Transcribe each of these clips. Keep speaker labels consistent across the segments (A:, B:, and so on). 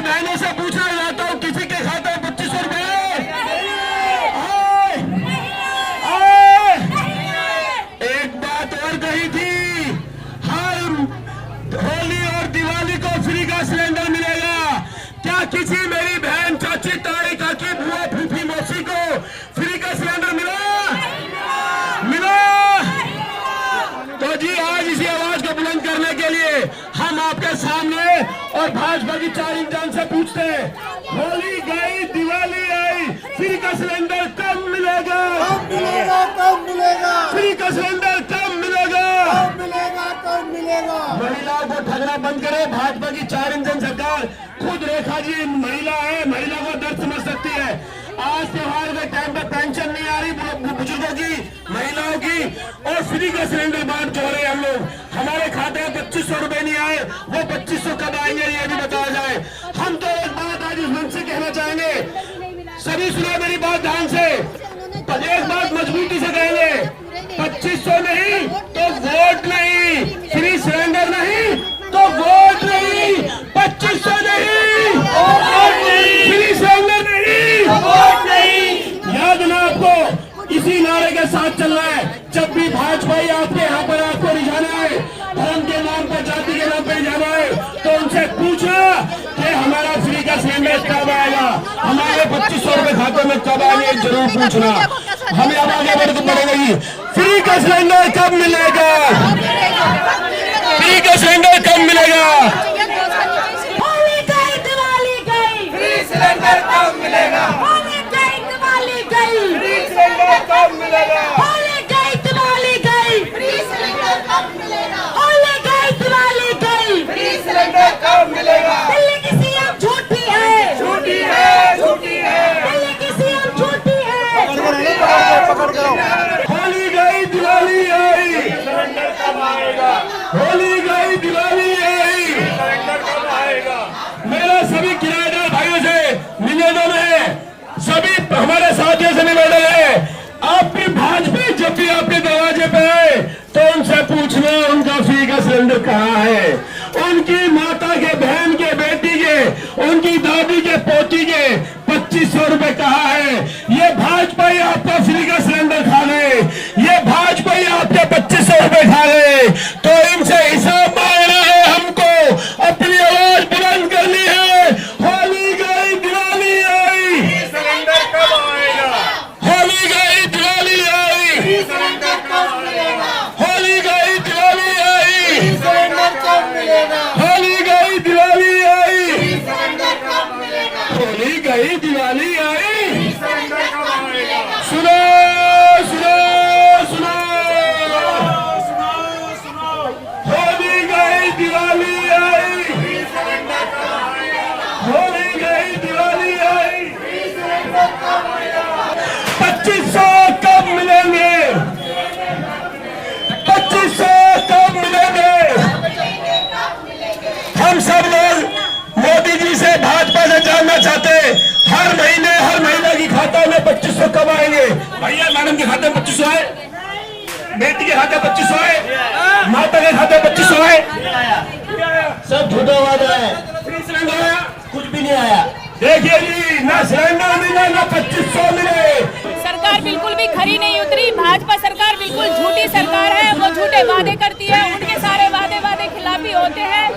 A: बहनों से पूछना चाहता हूँ, किसी के खाते में 2500 रुपए एक बात और कही थी, हर होली और दिवाली को फ्री का सिलेंडर मिलेगा। क्या किसी मेरी बहन, चाची, ताई, काकी, बुआ, फूफी, मौसी को फ्री का सिलेंडर मिला? तो जी आज इसी आवाज को बुलंद करने के लिए हम आपके सामने और भाजपा की 4 इंजन से पूछते हैं, होली गई, दिवाली आई, फ्री का सिलेंडर कब मिलेगा?
B: कब मिलेगा? कब मिलेगा?
A: फ्री का सिलेंडर कब मिलेगा?
B: कब मिलेगा? कब मिलेगा?
A: महिलाओं को ठगना बंद करे। भाजपा की 4 इंजन सरकार, खुद रेखा जी महिला है, महिला को दर्द समझ सकती है। आज त्योहार के टाइम पर पेंशन नहीं आ रही बुजुर्गों की, महिलाओं की, और फ्री का सिलेंडर बांट जो रहे हम लोग। हमारे खाते में 2500 रुपए नहीं आए, वो 2500 कब आएंगे ये भी बताया जाए। हम तो एक बात आज इस मंच से कहना चाहेंगे, सभी सुनो मेरी बात ध्यान से, एक बात मजबूती से कहेंगे, 2500 नहीं तो वोट नहीं, फ्री सिलेंडर नहीं तो वोट नहीं, 2500 नहीं, फ्री सिलेंडर नहीं, वोट नहीं। याद ना आपको इसी नारे के साथ चलना है। जब भी भाजपा आपके यहाँ पर आपको रिझाना है, धर्म के नाम पर, जाति के नाम पर रिझाना है, तो उनसे पूछना कि हमारा फ्री का सिलेंडर कब आएगा, हमारे 2500 रुपए खाते में कब आएंगे, जरूर पूछना। हमें अब आगे बढ़ेगी। फ्री का सिलेंडर कब मिलेगा? फ्री का सिलेंडर कब मिलेगा?
C: होली गई, दिवाली गई,
B: फ्री सिलेंडर कब मिलेगा?
C: होली गई, दिवाली गई,
B: फ्री सिलेंडर कब मिलेगा?
C: होली गई, दिवाली गई,
B: फ्री सिलेंडर कब मिलेगा?
C: होली गई, दिवाली गई।
B: फ्री सिलेंडर कब मिलेगा?
C: दिल्ली की सीएम झूठी है,
B: झूठी है, झूठी है।
C: दिल्ली की सीएम झूठी है।
A: होली गई, दिवाली आई,
B: सिलेंडर कब आएगा?
A: होली गई, दिवाली आई।
B: सिलेंडर कब आएगा?
A: मेरा सभी किराएदार भाइयों से निवेदन है, सभी हमारे साथियों से निवेदन है, आपकी भाजपा जब भी आपके दरवाजे पे आए तो उनसे पूछना उनका फ्री का सिलेंडर कहाँ है। उनकी माता के, बहन के, बेटी के, उनकी दादी के, पोती के 2500 रुपए कहाँ है? ये भाजपा ही आपका फ्री का सिलेंडर खा ले, ये भाजपा ही आपके 2500 रुपए खा ले। तो इनसे हिसाब मांगना है, हमको अपनी आवाज बुलंद करनी है। होली गई, दिवाली आई,
B: सिलेंडर कब आएगा?
A: होली गई, दिवाली आई,
B: सिलेंडर कब मिलेगा?
A: होली गई, दिवाली आई,
B: सिलेंडर कब मिलेगा?
A: होली गई, दिवाली आई,
B: सिलेंडर कब मिलेगा?
A: होली गई, दिवाली आई।
B: सिलेंडर कब आएगा?
A: सुनो सुनो सुनो, होली गई, दिवाली आई,
B: सिलेंडर कब आएगा?
A: होली गई, दिवाली आई।
B: सिलेंडर कब आएगा?
A: 2500 कब मिलेंगे? 2500 कब मिलेंगे? हम सब लोग मोदी जी से, भाजपा से जानना चाहते हैं, हर महीने हर महिला की खाता में 2500 कब आएंगे? भैया मैडम के खाते में 2500 आए, बेटी के खाते में 2500 आए, माता के खाते में 2500 आए, सब झूठा वादा है। फ्री सिलेंडर आया? कुछ भी नहीं आया। देखिए जी, ना सिलेंडर मिले, ना 2500 मिले।
D: सरकार बिल्कुल भी खरी नहीं उतरी। भाजपा सरकार बिल्कुल झूठी सरकार है। वो झूठे वादे करती है, उनके सारे वादे खिलाफी होते हैं।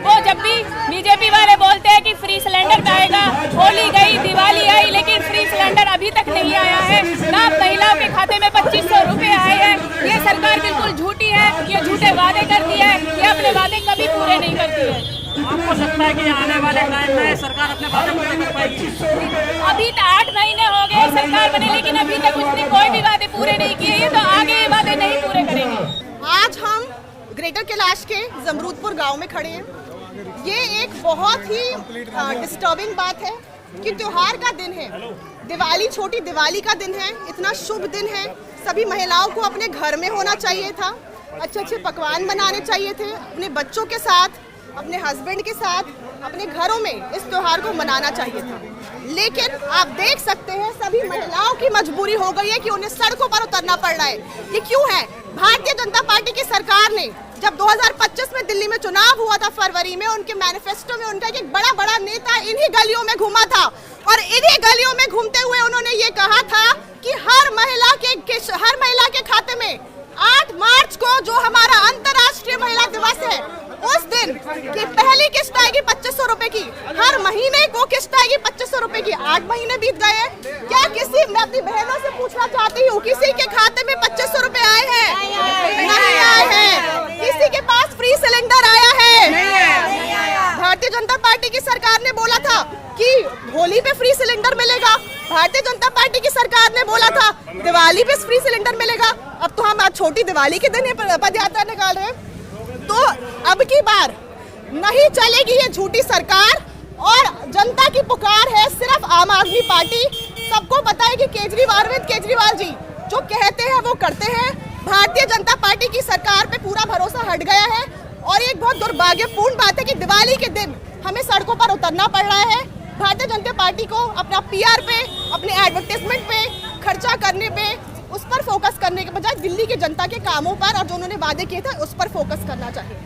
D: वो जब भी बीजेपी वाले बोलते हैं कि फ्री सिलेंडर आएगा, होली गई, दिवाली आई, लेकिन फ्री सिलेंडर अभी तक नहीं आया है। ना महिलाओं के खाते में 2500 रुपए आए हैं। ये सरकार बिल्कुल झूठी है, ये झूठे वादे करती है, ये अपने वादे कभी पूरे नहीं करती है।
E: आपको लगता है कि आने वाले टाइम में सरकार अपने वादे पूरे कर पाएगी?
D: अभी तो 8 महीने हो गए सरकार बने, लेकिन अभी तक उसने कोई भी वादे पूरे नहीं किए। ये तो आगे ये वादे नहीं पूरे करेंगे।
F: आज हम ग्रेटर कैलाश के जमरूदपुर गांव में खड़े हैं। ये एक बहुत ही डिस्टर्बिंग बात है कि त्योहार का दिन है, दिवाली, छोटी दिवाली का दिन है, इतना शुभ दिन है। सभी महिलाओं को अपने घर में होना चाहिए था, अच्छे अच्छे पकवान बनाने चाहिए थे, अपने बच्चों के साथ, अपने हस्बैंड के साथ, अपने घरों में इस त्योहार को मनाना चाहिए था। लेकिन आप देख सकते हैं सभी महिलाओं की मजबूरी हो गई है कि उन्हें सड़कों पर उतरना पड़ रहा है। ये क्यों है? भारतीय जनता पार्टी की सरकार ने जब 2025 में दिल्ली में चुनाव हुआ था फरवरी में, उनके मैनिफेस्टो में उनका एक बड़ा नेता इन्हीं गलियों में घूमा था और इन्हीं गलियों में घूमते हुए उन्होंने ये कहा था कि हर महिला के खाते में 8 मार्च को जो हमारा अंतर्राष्ट्रीय महिला दिवस है उस दिन की पहली किस्त आएगी 2500 रुपए की, हर महीने को किस्त आएगी 2500 रुपए की। 8 महीने बीत गए हैं, क्या किसी, मैं अपनी बहनों से पूछना चाहती हूँ, किसी के खाते में 2500 रुपए आए हैं? नहीं आए हैं। किसी के पास फ्री सिलेंडर आया है? भारतीय जनता पार्टी की सरकार ने बोला था कि होली पे फ्री सिलेंडर मिलेगा, भारतीय जनता पार्टी की सरकार ने बोला था दिवाली पे फ्री सिलेंडर मिलेगा। अब तो हम आज छोटी दिवाली के दिन पद यात्रा निकाल रहे हैं। तो अब की बार नहीं चलेगी ये झूठी सरकार और जनता की पुकार है सिर्फ आम आदमी पार्टी। सबको पता है कि अरविंद केजरीवाल जी जो कहते हैं वो करते हैं। भारतीय जनता पार्टी की सरकार पे पूरा भरोसा हट गया है और एक बहुत दुर्भाग्यपूर्ण बात है कि दिवाली के दिन हमें सड़कों पर उतरना पड़ रहा है। भारतीय जनता पार्टी को अपना PR पे, अपने एडवर्टाइजमेंट पे खर्चा करने पे, उस पर फोकस करने के बजाय दिल्ली की जनता के कामों पर और जो उन्होंने वादे किए थे उस पर फोकस करना चाहिए।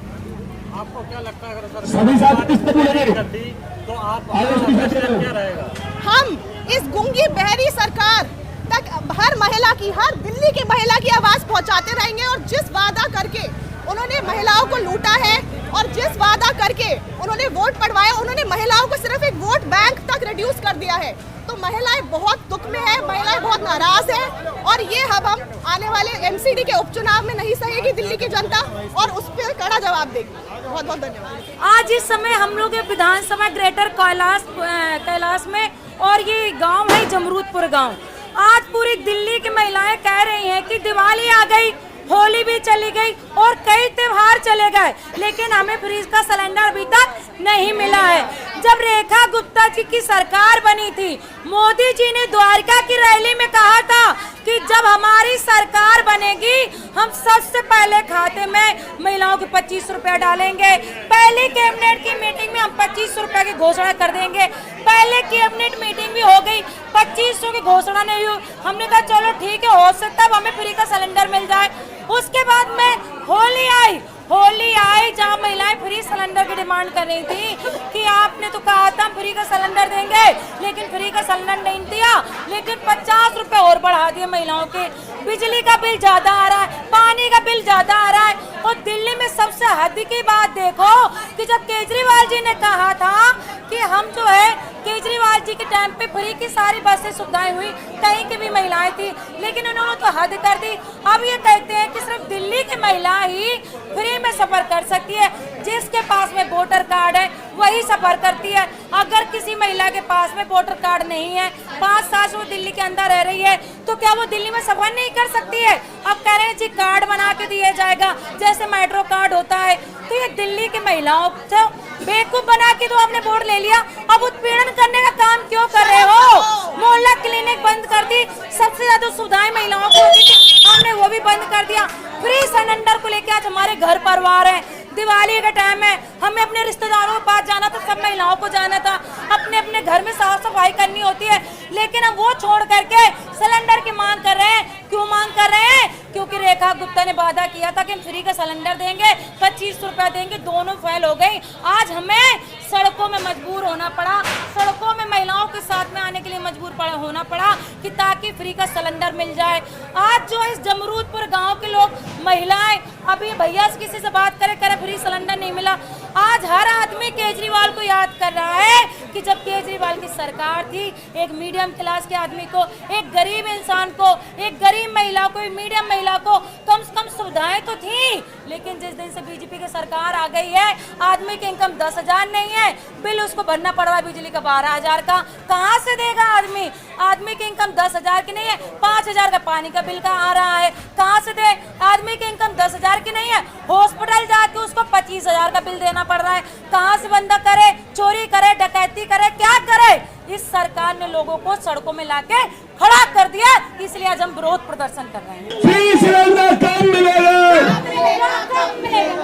E: आपको क्या लगता है अगर
A: सभी साथ किस पर बोलेंगे?
E: करती तो आप क्या रहेगा?
F: हम इस गूंगी बहरी सरकार तक हर महिला की, हर दिल्ली की महिला की आवाज पहुंचाते रहेंगे और जिस वादा करके उन्होंने महिलाओं को लूटा है और जिस वादा करके उन्होंने वोट पड़वाया, उन्होंने महिलाओं को सिर्फ एक वोट बैंक तक रिड्यूस कर दिया है। तो महिलाएं बहुत दुख में है, महिलाएं बहुत नाराज है और ये अब हम आने वाले MCD के उपचुनाव में नहीं सहेगी दिल्ली की जनता और उस पर कड़ा जवाब देगी। बहुत बहुत धन्यवाद।
C: आज इस समय हम लोग विधानसभा ग्रेटर कैलाश में और ये गांव है जमरूदपुर गांव। आज पूरी दिल्ली की महिलाएं कह रही हैं कि दिवाली आ गई, होली भी चली गई और कई त्योहार चले गए, लेकिन हमें फ्री का सिलेंडर अभी तक नहीं मिला है। जब रेखा गुप्ता जी की सरकार बनी थी, मोदी जी ने द्वारका की रैली में कहा था कि जब हमारी सरकार बनेगी हम सबसे पहले खाते में महिलाओं के 25 रुपए डालेंगे। पहले कैबिनेट की मीटिंग में हम 25 रुपए की घोषणा कर देंगे। पहले कैबिनेट मीटिंग भी हो गई, 2500 की घोषणा नहीं हुई। हमने कहा चलो ठीक है, हो सकता है हमें फ्री का सिलेंडर मिल जाए। उसके बाद में होली आई जहाँ महिलाएं फ्री सिलेंडर की डिमांड कर रही थी कि आपने तो कहा था हम फ्री का सिलेंडर देंगे, लेकिन फ्री का सिलेंडर नहीं दिया, लेकिन 50 रुपए और बढ़ा दिए महिलाओं के। बिजली का बिल ज्यादा आ रहा है, पानी का बिल ज्यादा आ रहा है। और दिल्ली में सबसे हद की बात देखो कि जब केजरीवाल जी ने कहा था कि हम जो है केजरीवाल जी के टाइम पे फ्री की सारी बसें सुविधाएं हुई, कहीं की भी महिलाएं थी, लेकिन उन्होंने तो हद कर दी। अब ये कहते हैं कि सिर्फ दिल्ली की महिला ही फ्री में सफर कर सकती है, जिसके पास में वोटर कार्ड है वही सफर करती है। अगर किसी महिला के पास में वोटर कार्ड नहीं है, 5 साल से वो दिल्ली के अंदर रह रही है, तो क्या वो दिल्ली में सफर नहीं कर सकती है? अब कह रहे हैं जी कार्ड बना के दिया जाएगा जैसे मेट्रो कार्ड होता है। तो ये दिल्ली की महिलाओं को बेवकूफ बना के तो आपने वोट ले लिया, अब उत्पीड़न करने का काम क्यों कर रहे हो? मोहल्ला क्लिनिक बंद कर दी, सबसे ज्यादा सुविधाएं महिलाओं को होती थी, हमने वो भी बंद कर दिया। फ्री सिलेंडर को लेकर आज हमारे घर परिवार है, दिवाली का टाइम है, हमें अपने रिश्तेदारों के पास जाना था, सब महिलाओं को जाना था, अपने अपने घर में साफ सफाई करनी होती है, लेकिन हम वो छोड़ करके सिलेंडर की मांग कर रहे हैं। क्यों मांग कर रहे हैं? क्योंकि रेखा गुप्ता ने वादा किया था कि हम फ्री का सिलेंडर देंगे, 25 रुपया देंगे, दोनों फेल हो गई। आज हमें सड़कों में मजबूर होना पड़ा, सड़कों में महिलाओं के साथ में आने के लिए मजबूर होना पड़ा कि ताकि फ्री का सिलेंडर मिल जाए। आज जो इस जमरूदपुर गांव के लोग, महिलाएं, अभी भैया से किसी से बात करे फ्री सिलेंडर नहीं मिला। आज हर आदमी केजरीवाल को याद कर रहा है कि जब केजरीवाल की सरकार थी, एक मीडियम क्लास के आदमी को, एक गरीब इंसान को, एक गरीब महिला को, एक मीडियम महिला को कम से कम सुविधाएं तो थी। लेकिन जिस दिन से बीजेपी की सरकार आ गई है, आदमी की इनकम 10,000 नहीं है, बिल उसको भरना पड़ रहा है बिजली का 12,000 का। कहाँ से देगा आदमी? आदमी की इनकम 10,000 की नहीं है, 5,000 का पानी का बिल का आ रहा है, कहाँ से दे? आदमी की इनकम 10,000 की नहीं है, हॉस्पिटल जाके उसको 25,000 का बिल देना पड़ रहा है। कहाँ से बंदा करे? चोरी करे, डकैती करे, क्या करे? इस सरकार ने लोगों को सड़कों में लाके खड़ा कर दिया, इसलिए आज हम विरोध प्रदर्शन कर रहे हैं।
A: फ्री सिलेंडर कब मिलेगा?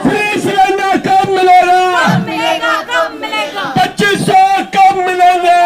A: फ्री सिलेंडर कब मिलेगा? 2500 कब मिलेंगे?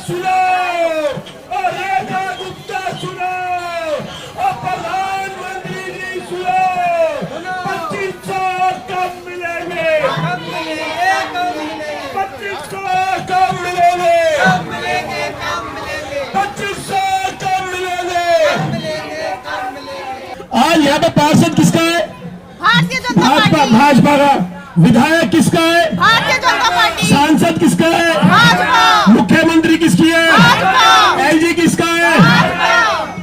A: सुनो, और रेखा गुप्ता सुनो, और प्रधानमंत्री जी सुनो, 2500 कब मिलेंगे? 2500 कब मिलेंगे? 2500 कब मिलेंगे? आज यहाँ पे पार्षद किसका है?
F: भारतीय जनता
A: भाजपा
F: पार्टी।
A: भाजपा का। विधायक किसका है?
F: भारतीय जनता पार्टी।
A: सांसद किसका है?
F: भाजपा।
A: मुख्यमंत्री किसकी है?
F: भाजपा।
A: एलजी किसका है?
F: भाजपा।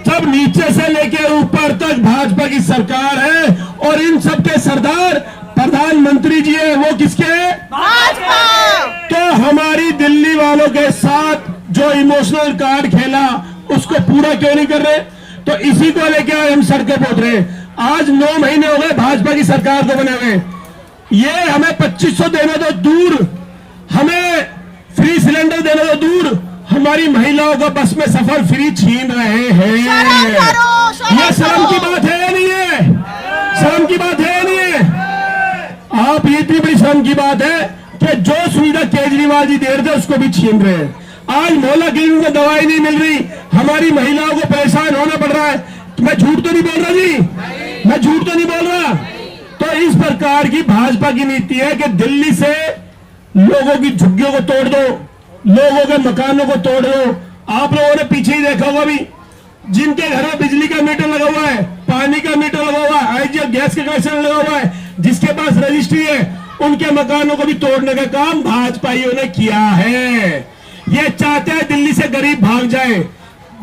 A: सब नीचे से लेके ऊपर तक भाजपा की सरकार है, और इन सब के सरदार प्रधानमंत्री जी है। वो किसके हैं?
F: भाजपा।
A: तो हमारी दिल्ली वालों के साथ जो इमोशनल कार्ड खेला उसको पूरा क्यों नहीं कर रहे? तो इसी को लेके हम सड़कों पर उतरे। आज 9 महीने हो गए भाजपा की सरकार को बने हुए। ये हमें 2500 देने तो दूर, हमें फ्री सिलेंडर देने तो दूर, हमारी महिलाओं का बस में सफर फ्री छीन रहे हैं।
F: शर्म करो, शर्म
A: ये शर्म की
F: करो।
A: बात है या नहीं है? शर्म की बात है या नहीं है? आप ये इतनी बड़ी शर्म की बात है कि जो सुविधा केजरीवाल जी दे रहे थे उसको भी छीन रहे हैं। आज मोहल्ला क्लिनिक में दवाई नहीं मिल रही, हमारी महिलाओं को परेशान होना पड़ रहा है। मैं झूठ तो नहीं बोल रहा जी, मैं झूठ तो नहीं बोल रहा। तो इस प्रकार की भाजपा की नीति है कि दिल्ली से लोगों की झुग्गियों को तोड़ दो, लोगों के मकानों को तोड़ दो। आप लोगों ने पीछे ही देखा होगा भी, जिनके घर में बिजली का मीटर लगा हुआ है, पानी का मीटर लगा हुआ है, आईजीएल गैस का कनेक्शन लगा हुआ है, जिसके पास रजिस्ट्री है, उनके मकानों को भी तोड़ने का काम भाजपाइयों ने किया है। ये चाहते हैं दिल्ली से गरीब भाग जाए,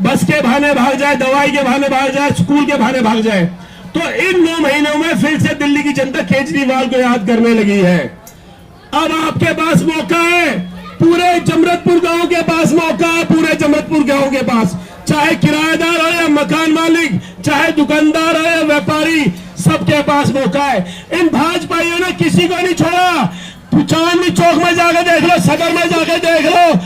A: बस के बहाने भाग जाए, दवाई के बहाने भाग जाए, स्कूल के बहाने भाग जाए। तो इन 9 महीनों में फिर से दिल्ली की जनता केजरीवाल को याद करने लगी है। अब आपके पास मौका है, पूरे जमरतपुर गांव के पास मौका है, पूरे जमरतपुर गांव के पास, चाहे किराएदार हो या मकान मालिक, चाहे दुकानदार हो या व्यापारी, सबके पास मौका है। इन भाजपाइयों ने किसी को नहीं छोड़ा। चांदनी चौक में जाकर देख लो, सदर में जाकर देख लो,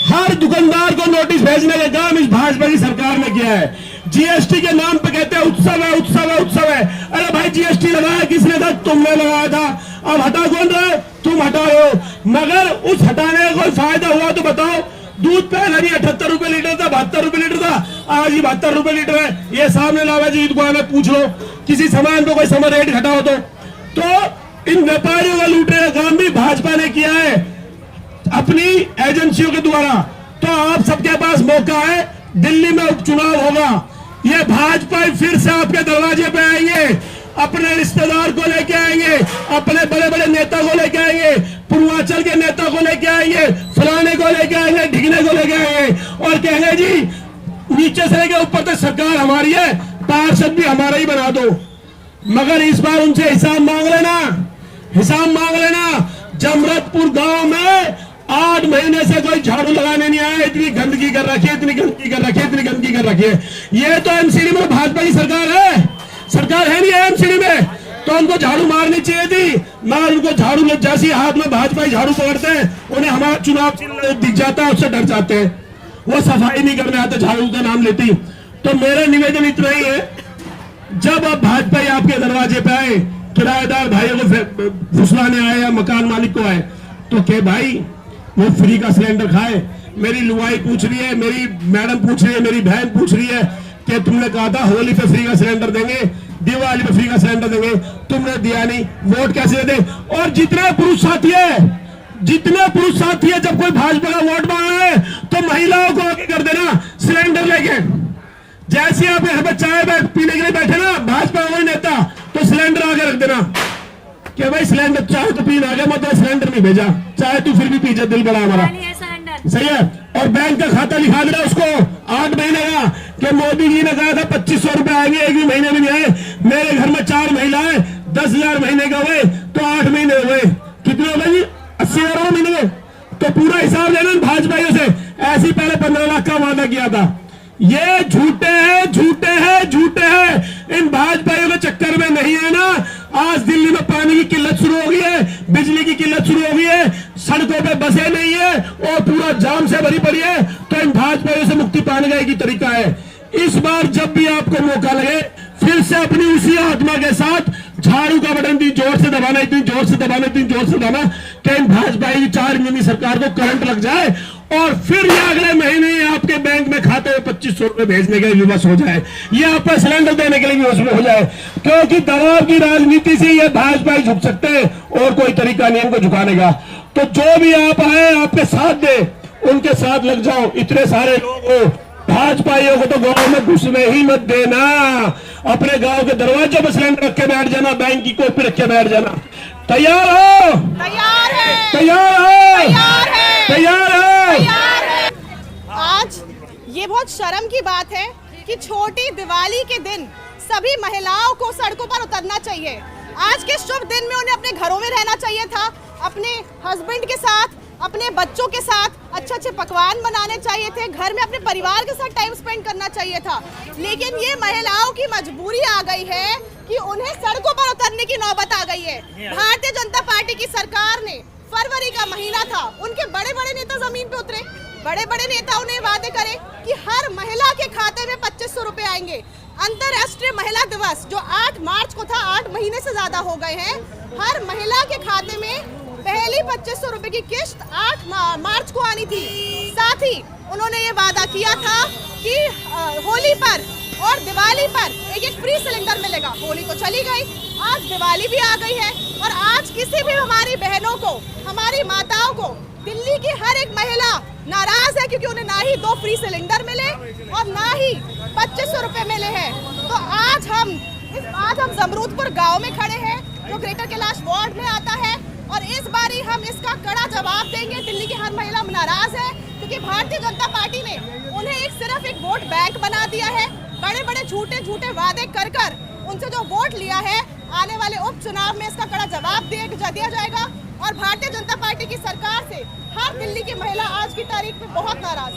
A: हर दुकानदार को नोटिस भेजने का काम इस भाजपा की सरकार ने किया है। जीएसटी के नाम पे कहते हैं उत्सव है, उत्सव है, उत्सव है। अरे भाई जीएसटी लगाया किसने था? तुमने लगाया था। अब हटा कौन रहा है? तुम हटा रहे हो। मगर उस हटाने का कोई फायदा हुआ तो बताओ। दूध पहले नहीं 78 रुपए लीटर था, 72 रुपए लीटर था, आज ही 72 रुपए लीटर है। ये सामने लावा जी दुकान है, पूछ लो किसी सामान पे कोई समय रेट घटा हो तो इन व्यापारियों का लूटने का काम भी भाजपा ने किया है अपनी एजेंसियों के द्वारा। तो आप सबके पास मौका है, दिल्ली में उपचुनाव होगा, ये भाजपा फिर से आपके दरवाजे पे आएंगे, अपने रिश्तेदार को लेके आएंगे, अपने बड़े बड़े नेता को लेके आएंगे, पूर्वांचल के नेता को लेके आएंगे, फलाने को लेके आएंगे, ढिगने को लेके आएंगे और कहेंगे जी नीचे से लेके ऊपर तक सरकार हमारी है, पार्षद भी हमारा ही बना दो। मगर इस बार उनसे हिसाब मांग लेना, हिसाब मांग लेना। जमरतपुर गांव में 8 महीने से कोई झाड़ू लगाने नहीं आया, इतनी गंदगी कर रखी है, इतनी गंदगी कर रखी है, इतनी गंदगी कर रखी है। ये तो एमसीडी में भाजपा की सरकार है, सरकार है नहीं है एमसीडी में, तो उनको झाड़ू मारनी चाहिए थी। मगर उनको झाड़ू लग जैसी हाथ में भाजपा झाड़ू पकड़ते हैं, उन्हें हमारा चुनाव चिन्ह दिख जाता है, उससे डर जाते हैं, वो सफाई नहीं करने आते झाड़ू का नाम लेती। तो मेरा निवेदन इतना ही है, जब अब भाजपा आपके दरवाजे पे आए, किराएदार भाइयों को फुसलाने आए या मकान मालिक को आए, तो के भाई वो फ्री का सिलेंडर खाए। मेरी लुगाई पूछ रही है, मेरी मैडम पूछ रही है, मेरी बहन पूछ रही है कि तुमने कहा था होली पे फ्री का सिलेंडर देंगे, दिवाली पे फ्री का सिलेंडर देंगे, तुमने दिया नहीं, वोट कैसे दे? और जितने पुरुष साथी है, जितने पुरुष साथी है, जब कोई भाजपा का वोट मांगा है तो महिलाओं को आगे कर देना सिलेंडर लेके। जैसे आप यहाँ पे चाय पीने के लिए बैठे ना, भाजपा वही नेता, तो सिलेंडर आगे रख देना कि भाई सिलेंडर चाहे तो पीना आ गया, मतलब सिलेंडर नहीं भेजा, चाहे तू फिर भी पीछे, दिल बड़ा हमारा, सही है। और बैंक का खाता लिखा देना उसको 8 महीने का, कि मोदी जी ने कहा था 2500 रुपए आएंगे, एक भी महीने में नहीं आए। मेरे घर में 4 महिलाएं, 10,000 महीने का हुए तो 8 महीने हुए, कितने हो गए जी? 80,000 महीने में। तो पूरा हिसाब लेना भाजपाइयों से, ऐसी पहले 15 लाख का वादा किया था। ये झूठे हैं, झूठे हैं, झूठे हैं। इन भाजपाइयों के चक्कर में नहीं है ना, आज दिल्ली में पानी की किल्लत शुरू हो गई है, बिजली की किल्लत शुरू हो गई है, सड़कों पे बसें नहीं है और पूरा जाम से भरी पड़ी है। तो इन भाजपाइयों से मुक्ति पाने का एक ही तरीका है, इस बार जब भी आपको मौका लगे, फिर से अपनी उसी आत्मा के साथ झाड़ू का बटन इतनी जोर से दबाना, इतनी जोर से दबाना, इतनी जोर से दबाना कि इन भाजपा की 4 इंजन की सरकार को करंट लग जाए और फिर ये अगले महीने आपके बैंक में खाते में 2500 रुपए भेजने के लिए विवश हो जाए, ये आपको सिलेंडर देने के लिए विवश में हो जाए, क्योंकि दबाव की राजनीति से ये भाजपा ही झुक सकते हैं और कोई तरीका नहीं इनको झुकाने का। तो जो भी आप आए आपके साथ दे, उनके साथ लग जाओ। इतने सारे लोग भाजपाइयों को तो गांव में घुसने ही मत देना, अपने गांव के दरवाजे पर सिलेंडर रख के बैठ जाना, बैंक की कॉपी रख के बैठ जाना। तैयार हो?
F: तैयार है,
A: तैयार हो?
F: तैयार है,
A: तैयार हो?
F: तैयार है। आज ये बहुत शर्म की बात है कि छोटी दिवाली के दिन सभी महिलाओं को सड़कों पर उतरना चाहिए। आज के शुभ दिन में उन्हें अपने घरों में रहना चाहिए था, अपने हस्बैंड के साथ, अपने बच्चों के साथ अच्छे अच्छे पकवान बनाने चाहिए थे, घर में अपने परिवार के साथ टाइम स्पेंड करना चाहिए था। लेकिन ये महिलाओं की मजबूरी आ गई है कि उन्हें सड़कों पर उतरने की नौबत आ गई है। भारतीय जनता पार्टी की सरकार ने, फरवरी का महीना था, उनके बड़े बड़े नेता जमीन पे उतरे, बड़े बड़े नेता उन्हें वादे करे कि हर महिला के खाते में 2500 रुपए आएंगे। अंतर्राष्ट्रीय महिला दिवस जो 8 मार्च को था, 8 महीने से ज्यादा हो गए हैं, हर महिला के खाते में पहली 2500 रुपए की किश्त 8 मार्च को आनी थी। साथ ही उन्होंने ये वादा किया था कि होली पर और दिवाली पर एक फ्री सिलेंडर मिलेगा। होली तो चली गई, आज दिवाली भी आ गई है और आज किसी भी हमारी बहनों को, हमारी माताओं को, दिल्ली की हर एक महिला नाराज है क्योंकि उन्हें ना ही 2 फ्री सिलेंडर मिले और ना ही 2500 रुपए मिले हैं। तो आज हम जमरूदपुर गांव में खड़े हैं जो ग्रेटर कैलाश वार्ड में आता है और इस बारी हम इसका कड़ा जवाब देंगे। दिल्ली की हर महिला नाराज है क्योंकि भारतीय जनता पार्टी ने उन्हें सिर्फ एक वोट बैंक बना दिया है। बड़े बड़े झूठे वादे कर उनसे जो वोट लिया है, आने वाले उपचुनाव में इसका कड़ा जवाब दिया जाएगा। और भारतीय जनता पार्टी की सरकार से हर दिल्ली की महिला आज की तारीख में बहुत नाराज है।